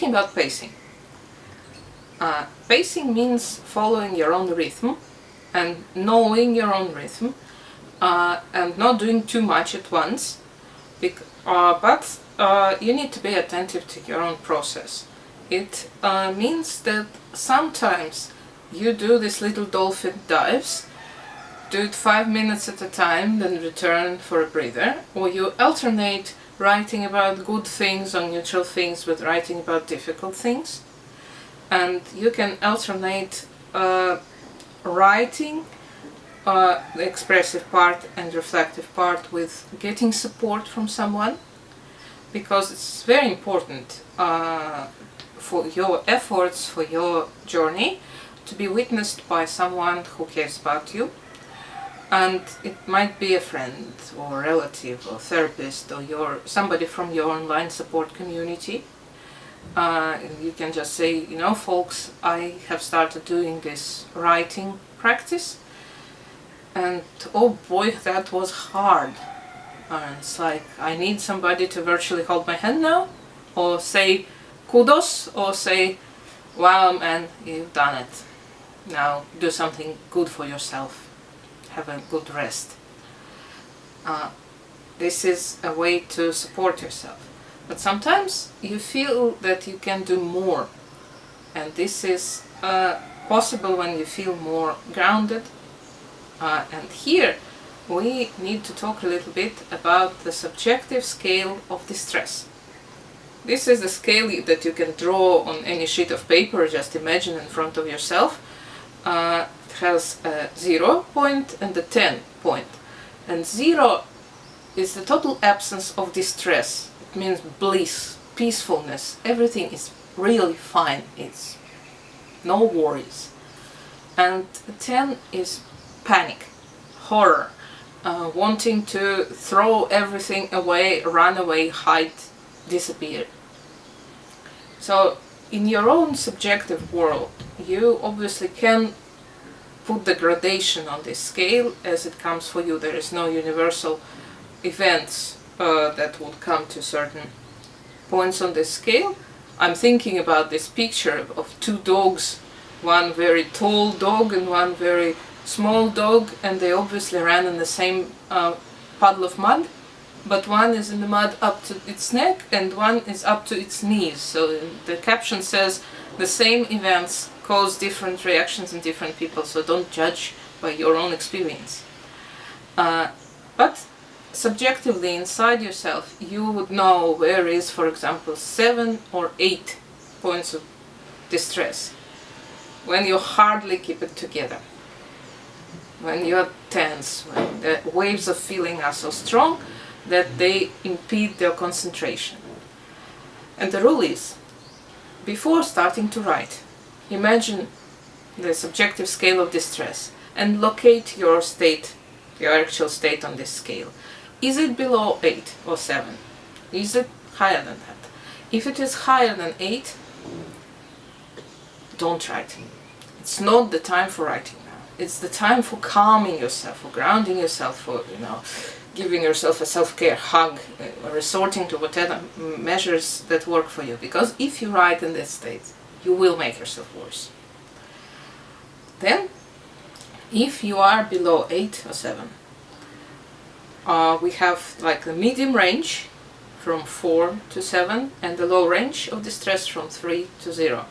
speaking about pacing. Pacing means following your own rhythm and knowing your own rhythm and not doing too much at once, but you need to be attentive to your own process. It means that sometimes you do these little dolphin dives, do it 5 minutes at a time, then return for a breather, or you alternate writing about good things or neutral things with writing about difficult things. And you can alternate writing, the expressive part and reflective part, with getting support from someone, because it's very important for your efforts, for your journey, to be witnessed by someone who cares about you. And it might be a friend or relative or therapist or somebody from your online support community. You can just say, you know, folks, I have started doing this writing practice, and oh boy, that was hard. And it's like, I need somebody to virtually hold my hand now, or say kudos, or say, wow man, you've done it. Now do something good for yourself. Have a good rest. This is a way to support yourself. But sometimes you feel that you can do more, and this is possible when you feel more grounded. And here we need to talk a little bit about the subjective scale of distress. This is the scale that you can draw on any sheet of paper, just imagine in front of yourself. It has a 0 point and a 10 point. And 0 is the total absence of distress. It means bliss, peacefulness, everything is really fine, it's no worries. And 10 is panic, horror, wanting to throw everything away, run away, hide, disappear. So in your own subjective world, you obviously can put the gradation on this scale as it comes for you. There is no universal events that would come to certain points on this scale. I'm thinking about this picture of two dogs, one very tall dog and one very small dog, and they obviously ran in the same puddle of mud, but one is in the mud up to its neck and one is up to its knees. So the caption says the same events cause different reactions in different people, so don't judge by your own experience. But subjectively inside yourself, you would know where is, for example, 7 or 8 points of distress, when you hardly keep it together, when you're tense, when the waves of feeling are so strong that they impede your concentration. And the rule is, before starting to write, imagine the subjective scale of distress and locate your state, your actual state on this scale. Is it below 8 or 7? Is it higher than that? If it is higher than 8, don't write. It's not the time for writing now. It's the time for calming yourself, for grounding yourself, for, giving yourself a self-care hug, resorting to whatever measures that work for you. Because if you write in this state, you will make yourself worse. Then, if you are below 8 or 7, we have like the medium range from 4 to 7 and the low range of distress from 3 to 0.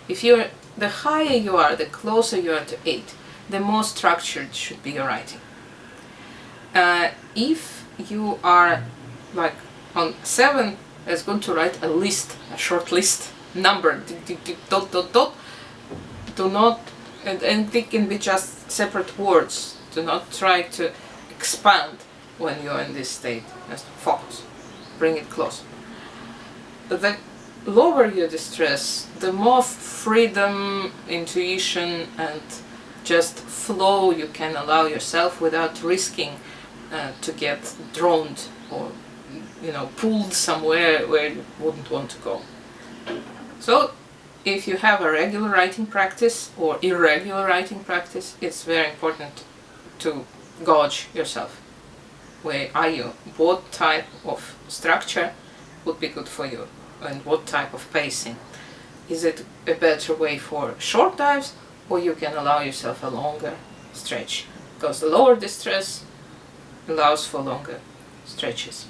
The higher you are, the closer you are to 8, the more structured should be your writing. If you are like on 7, it's good to write a list, a short list, number, dot, dot, dot. Do not, and it can be just separate words. Do not try to expand when you're in this state. Just focus, bring it closer. The lower your distress, the more freedom, intuition, and just flow you can allow yourself without risking to get drowned or pulled somewhere where you wouldn't want to go. So if you have a regular writing practice or irregular writing practice, it's very important to gauge yourself. Where are you? What type of structure would be good for you? and what type of pacing. Is it a better way for short dives, or you can allow yourself a longer stretch? Because the lower the stress allows for longer stretches.